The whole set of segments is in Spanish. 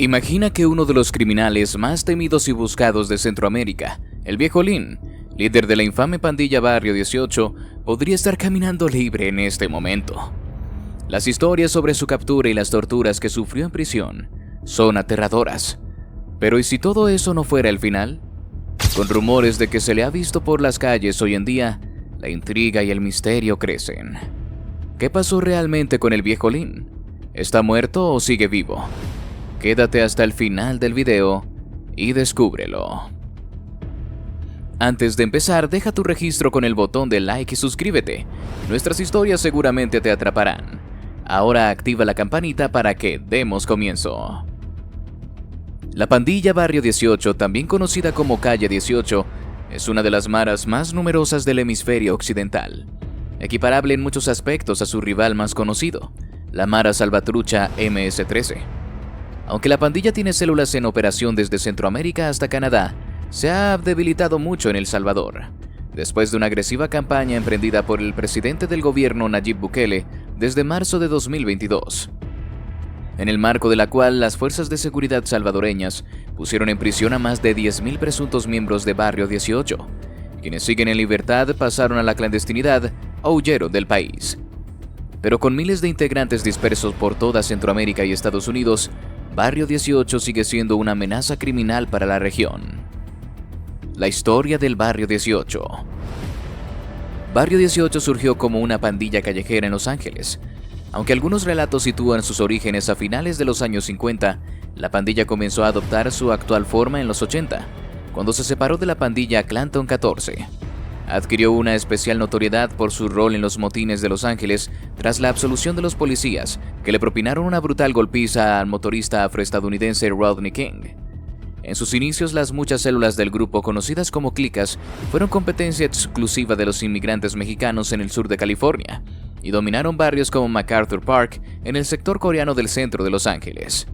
Imagina que uno de los criminales más temidos y buscados de Centroamérica, el Viejo Lin, líder de la infame pandilla Barrio 18, podría estar caminando libre en este momento. Las historias sobre su captura y las torturas que sufrió en prisión son aterradoras. Pero ¿y si todo eso no fuera el final? Con rumores de que se le ha visto por las calles hoy en día, la intriga y el misterio crecen. ¿Qué pasó realmente con el Viejo Lin? ¿Está muerto o sigue vivo? Quédate hasta el final del video y descúbrelo. Antes de empezar, deja tu registro con el botón de like y suscríbete. Nuestras historias seguramente te atraparán. Ahora activa la campanita para que demos comienzo. La pandilla Barrio 18, también conocida como Calle 18, es una de las maras más numerosas del hemisferio occidental, equiparable en muchos aspectos a su rival más conocido, la mara salvatrucha MS-13. Aunque la pandilla tiene células en operación desde Centroamérica hasta Canadá, se ha debilitado mucho en El Salvador, después de una agresiva campaña emprendida por el presidente del gobierno Nayib Bukele desde marzo de 2022, en el marco de la cual las fuerzas de seguridad salvadoreñas pusieron en prisión a más de 10.000 presuntos miembros de Barrio 18. Quienes siguen en libertad pasaron a la clandestinidad o huyeron del país. Pero con miles de integrantes dispersos por toda Centroamérica y Estados Unidos, Barrio 18 sigue siendo una amenaza criminal para la región. La historia del Barrio 18. Barrio 18 surgió como una pandilla callejera en Los Ángeles. Aunque algunos relatos sitúan sus orígenes a finales de los años 50, la pandilla comenzó a adoptar su actual forma en los 80, cuando se separó de la pandilla Clanton 14. Adquirió una especial notoriedad por su rol en los motines de Los Ángeles tras la absolución de los policías, que le propinaron una brutal golpiza al motorista afroestadounidense Rodney King. En sus inicios, las muchas células del grupo, conocidas como clicas, fueron competencia exclusiva de los inmigrantes mexicanos en el sur de California, y dominaron barrios como MacArthur Park en el sector coreano del centro de Los Ángeles.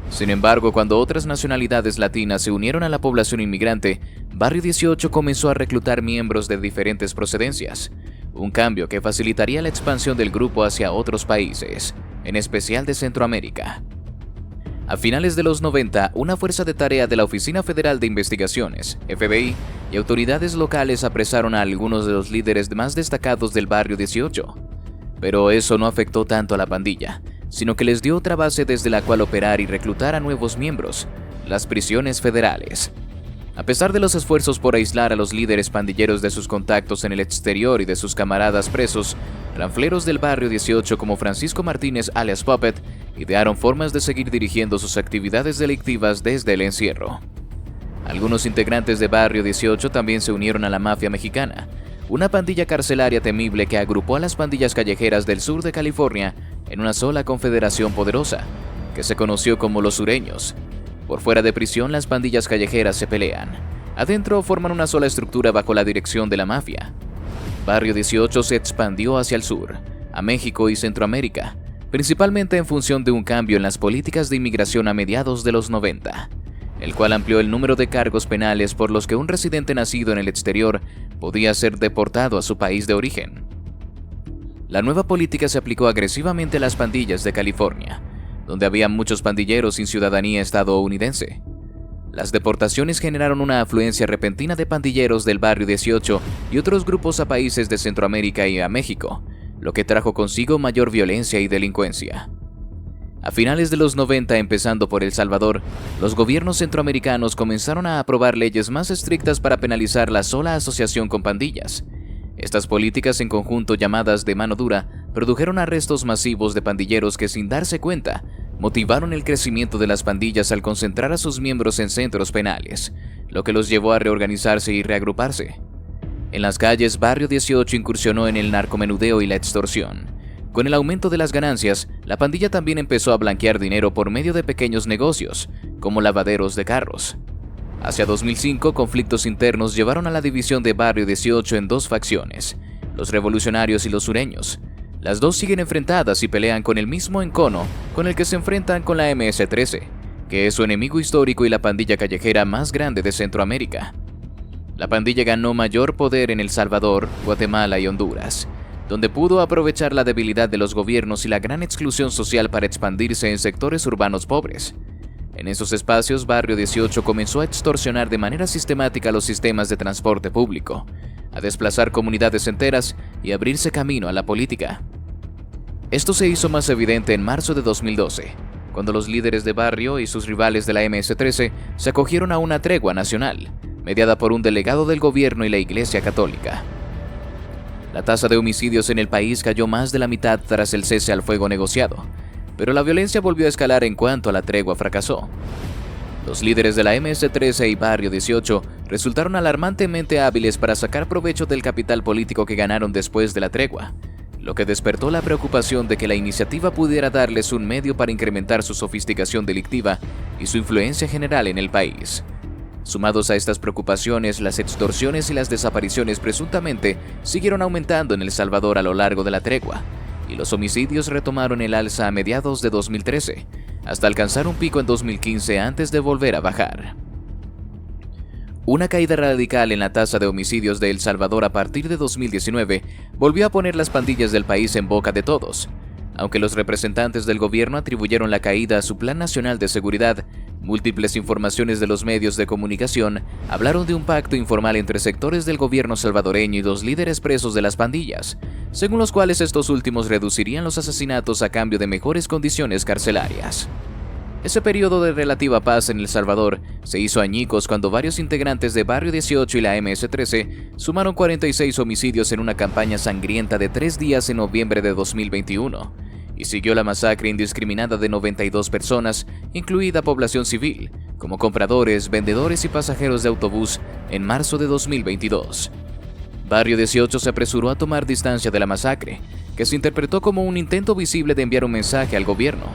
Sin embargo, cuando otras nacionalidades latinas se unieron a la población inmigrante, Barrio 18 comenzó a reclutar miembros de diferentes procedencias, un cambio que facilitaría la expansión del grupo hacia otros países, en especial de Centroamérica. A finales de los 90, una fuerza de tarea de la Oficina Federal de Investigaciones, FBI, y autoridades locales apresaron a algunos de los líderes más destacados del Barrio 18. Pero eso no afectó tanto a la pandilla, sino que les dio otra base desde la cual operar y reclutar a nuevos miembros, las prisiones federales. A pesar de los esfuerzos por aislar a los líderes pandilleros de sus contactos en el exterior y de sus camaradas presos, ranfleros del Barrio 18 como Francisco Martínez alias Puppet idearon formas de seguir dirigiendo sus actividades delictivas desde el encierro. Algunos integrantes de Barrio 18 también se unieron a la mafia mexicana, una pandilla carcelaria temible que agrupó a las pandillas callejeras del sur de California en una sola confederación poderosa, que se conoció como los sureños. Por fuera de prisión, las pandillas callejeras se pelean. Adentro forman una sola estructura bajo la dirección de la mafia. Barrio 18 se expandió hacia el sur, a México y Centroamérica, principalmente en función de un cambio en las políticas de inmigración a mediados de los 90, el cual amplió el número de cargos penales por los que un residente nacido en el exterior podía ser deportado a su país de origen. La nueva política se aplicó agresivamente a las pandillas de California, donde había muchos pandilleros sin ciudadanía estadounidense. Las deportaciones generaron una afluencia repentina de pandilleros del Barrio 18 y otros grupos a países de Centroamérica y a México, lo que trajo consigo mayor violencia y delincuencia. A finales de los 90, empezando por El Salvador, los gobiernos centroamericanos comenzaron a aprobar leyes más estrictas para penalizar la sola asociación con pandillas. Estas políticas, en conjunto llamadas de mano dura, produjeron arrestos masivos de pandilleros que, sin darse cuenta, motivaron el crecimiento de las pandillas al concentrar a sus miembros en centros penales, lo que los llevó a reorganizarse y reagruparse. En las calles, Barrio 18 incursionó en el narcomenudeo y la extorsión. Con el aumento de las ganancias, la pandilla también empezó a blanquear dinero por medio de pequeños negocios, como lavaderos de carros. Hacia 2005, conflictos internos llevaron a la división de Barrio 18 en dos facciones, los revolucionarios y los sureños. Las dos siguen enfrentadas y pelean con el mismo encono con el que se enfrentan con la MS-13, que es su enemigo histórico y la pandilla callejera más grande de Centroamérica. La pandilla ganó mayor poder en El Salvador, Guatemala y Honduras, donde pudo aprovechar la debilidad de los gobiernos y la gran exclusión social para expandirse en sectores urbanos pobres. En esos espacios, Barrio 18 comenzó a extorsionar de manera sistemática los sistemas de transporte público, a desplazar comunidades enteras y abrirse camino a la política. Esto se hizo más evidente en marzo de 2012, cuando los líderes de Barrio y sus rivales de la MS-13 se acogieron a una tregua nacional, mediada por un delegado del gobierno y la Iglesia Católica. La tasa de homicidios en el país cayó más de la mitad tras el cese al fuego negociado, pero la violencia volvió a escalar en cuanto la tregua fracasó. Los líderes de la MS-13 y Barrio 18 resultaron alarmantemente hábiles para sacar provecho del capital político que ganaron después de la tregua, lo que despertó la preocupación de que la iniciativa pudiera darles un medio para incrementar su sofisticación delictiva y su influencia general en el país. Sumados a estas preocupaciones, las extorsiones y las desapariciones presuntamente siguieron aumentando en El Salvador a lo largo de la tregua, y los homicidios retomaron el alza a mediados de 2013, hasta alcanzar un pico en 2015 antes de volver a bajar. Una caída radical en la tasa de homicidios de El Salvador a partir de 2019 volvió a poner las pandillas del país en boca de todos. Aunque los representantes del gobierno atribuyeron la caída a su Plan Nacional de Seguridad, múltiples informaciones de los medios de comunicación hablaron de un pacto informal entre sectores del gobierno salvadoreño y dos líderes presos de las pandillas, según los cuales estos últimos reducirían los asesinatos a cambio de mejores condiciones carcelarias. Ese periodo de relativa paz en El Salvador se hizo añicos cuando varios integrantes de Barrio 18 y la MS-13 sumaron 46 homicidios en una campaña sangrienta de 3 días en noviembre de 2021, y siguió la masacre indiscriminada de 92 personas, incluida población civil, como compradores, vendedores y pasajeros de autobús, en marzo de 2022. Barrio 18 se apresuró a tomar distancia de la masacre, que se interpretó como un intento visible de enviar un mensaje al gobierno.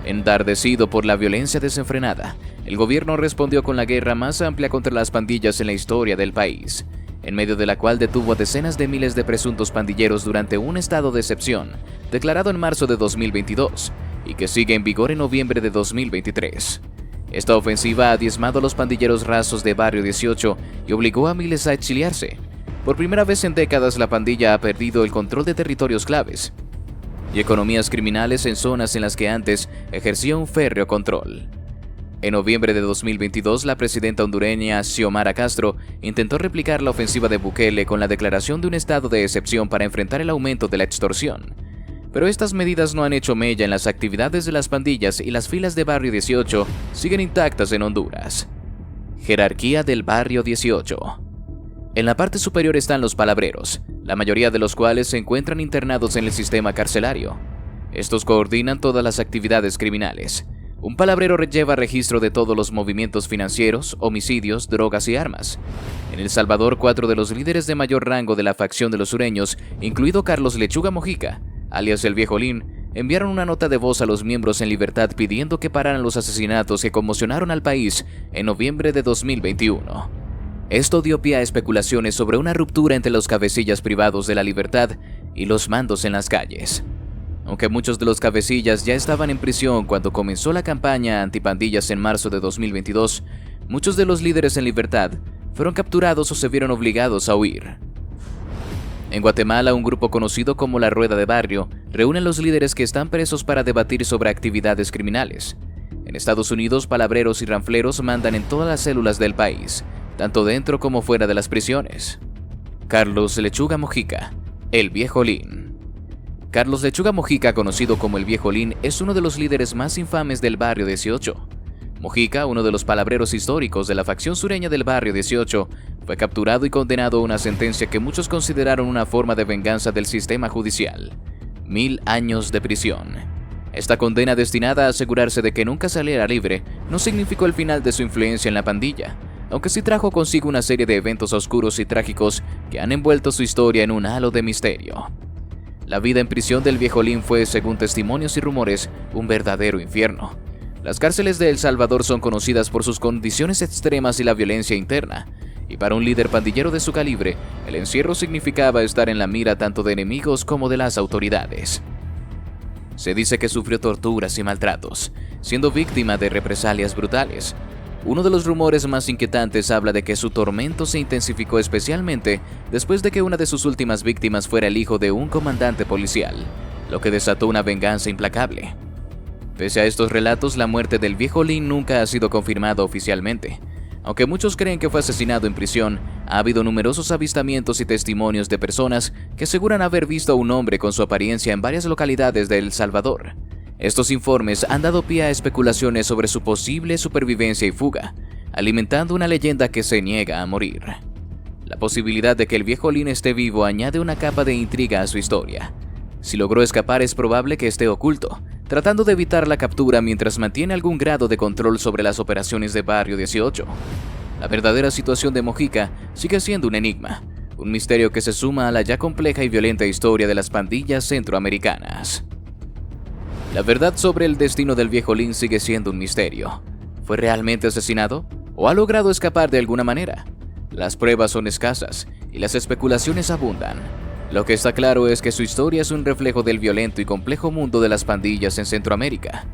Enardecido por la violencia desenfrenada, el gobierno respondió con la guerra más amplia contra las pandillas en la historia del país, en medio de la cual detuvo a decenas de miles de presuntos pandilleros durante un estado de excepción, declarado en marzo de 2022, y que sigue en vigor en noviembre de 2023. Esta ofensiva ha diezmado a los pandilleros rasos de Barrio 18 y obligó a miles a exiliarse. Por primera vez en décadas, la pandilla ha perdido el control de territorios claves y economías criminales en zonas en las que antes ejercía un férreo control. En noviembre de 2022, la presidenta hondureña Xiomara Castro intentó replicar la ofensiva de Bukele con la declaración de un estado de excepción para enfrentar el aumento de la extorsión. Pero estas medidas no han hecho mella en las actividades de las pandillas y las filas de Barrio 18 siguen intactas en Honduras. Jerarquía del Barrio 18. En la parte superior están los palabreros, la mayoría de los cuales se encuentran internados en el sistema carcelario. Estos coordinan todas las actividades criminales. Un palabrero lleva registro de todos los movimientos financieros, homicidios, drogas y armas. En El Salvador, 4 de los líderes de mayor rango de la facción de los sureños, incluido Carlos Lechuga Mojica, alias el Viejo Lin, enviaron una nota de voz a los miembros en libertad pidiendo que pararan los asesinatos que conmocionaron al país en noviembre de 2021. Esto dio pie a especulaciones sobre una ruptura entre los cabecillas privados de la libertad y los mandos en las calles. Aunque muchos de los cabecillas ya estaban en prisión cuando comenzó la campaña antipandillas en marzo de 2022, muchos de los líderes en libertad fueron capturados o se vieron obligados a huir. En Guatemala, un grupo conocido como la Rueda de Barrio reúne a los líderes que están presos para debatir sobre actividades criminales. En Estados Unidos, palabreros y ranfleros mandan en todas las células del país, tanto dentro como fuera de las prisiones. Carlos Lechuga Mojica, el Viejo Lin. Carlos Lechuga Mojica, conocido como el Viejo Lin, es uno de los líderes más infames del Barrio 18. Mojica, uno de los palabreros históricos de la facción sureña del Barrio 18, fue capturado y condenado a una sentencia que muchos consideraron una forma de venganza del sistema judicial: 1000 años de prisión. Esta condena, destinada a asegurarse de que nunca saliera libre, no significó el final de su influencia en la pandilla, aunque sí trajo consigo una serie de eventos oscuros y trágicos que han envuelto su historia en un halo de misterio. La vida en prisión del Viejo Lin fue, según testimonios y rumores, un verdadero infierno. Las cárceles de El Salvador son conocidas por sus condiciones extremas y la violencia interna, y para un líder pandillero de su calibre, el encierro significaba estar en la mira tanto de enemigos como de las autoridades. Se dice que sufrió torturas y maltratos, siendo víctima de represalias brutales. Uno de los rumores más inquietantes habla de que su tormento se intensificó especialmente después de que una de sus últimas víctimas fuera el hijo de un comandante policial, lo que desató una venganza implacable. Pese a estos relatos, la muerte del viejo Lin nunca ha sido confirmada oficialmente. Aunque muchos creen que fue asesinado en prisión, ha habido numerosos avistamientos y testimonios de personas que aseguran haber visto a un hombre con su apariencia en varias localidades de El Salvador. Estos informes han dado pie a especulaciones sobre su posible supervivencia y fuga, alimentando una leyenda que se niega a morir. La posibilidad de que el viejo Lin esté vivo añade una capa de intriga a su historia. Si logró escapar, es probable que esté oculto, tratando de evitar la captura mientras mantiene algún grado de control sobre las operaciones de Barrio 18. La verdadera situación de Mojica sigue siendo un enigma, un misterio que se suma a la ya compleja y violenta historia de las pandillas centroamericanas. La verdad sobre el destino del viejo Lin sigue siendo un misterio. ¿Fue realmente asesinado? ¿O ha logrado escapar de alguna manera? Las pruebas son escasas y las especulaciones abundan. Lo que está claro es que su historia es un reflejo del violento y complejo mundo de las pandillas en Centroamérica.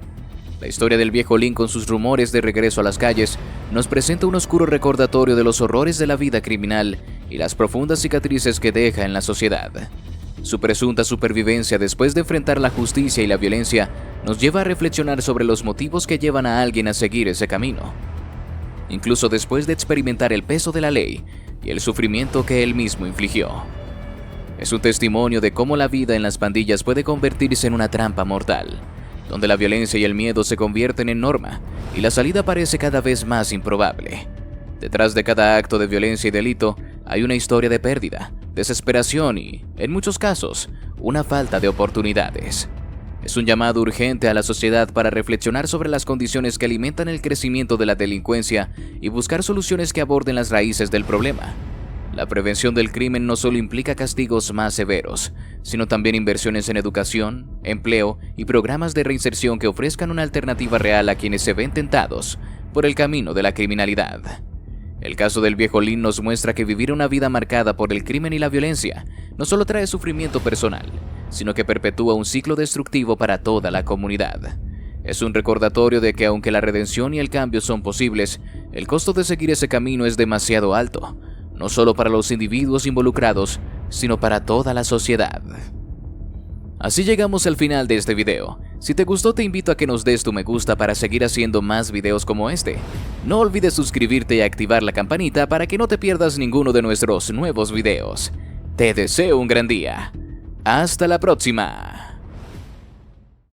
La historia del viejo Lin, con sus rumores de regreso a las calles, nos presenta un oscuro recordatorio de los horrores de la vida criminal y las profundas cicatrices que deja en la sociedad. Su presunta supervivencia después de enfrentar la justicia y la violencia nos lleva a reflexionar sobre los motivos que llevan a alguien a seguir ese camino, incluso después de experimentar el peso de la ley y el sufrimiento que él mismo infligió. Es un testimonio de cómo la vida en las pandillas puede convertirse en una trampa mortal, donde la violencia y el miedo se convierten en norma y la salida parece cada vez más improbable. Detrás de cada acto de violencia y delito hay una historia de pérdida, desesperación y, en muchos casos, una falta de oportunidades. Es un llamado urgente a la sociedad para reflexionar sobre las condiciones que alimentan el crecimiento de la delincuencia y buscar soluciones que aborden las raíces del problema. La prevención del crimen no solo implica castigos más severos, sino también inversiones en educación, empleo y programas de reinserción que ofrezcan una alternativa real a quienes se ven tentados por el camino de la criminalidad. El caso del viejo Lin nos muestra que vivir una vida marcada por el crimen y la violencia no solo trae sufrimiento personal, sino que perpetúa un ciclo destructivo para toda la comunidad. Es un recordatorio de que aunque la redención y el cambio son posibles, el costo de seguir ese camino es demasiado alto, no solo para los individuos involucrados, sino para toda la sociedad. Así llegamos al final de este video. Si te gustó, te invito a que nos des tu me gusta para seguir haciendo más videos como este. No olvides suscribirte y activar la campanita para que no te pierdas ninguno de nuestros nuevos videos. Te deseo un gran día. Hasta la próxima.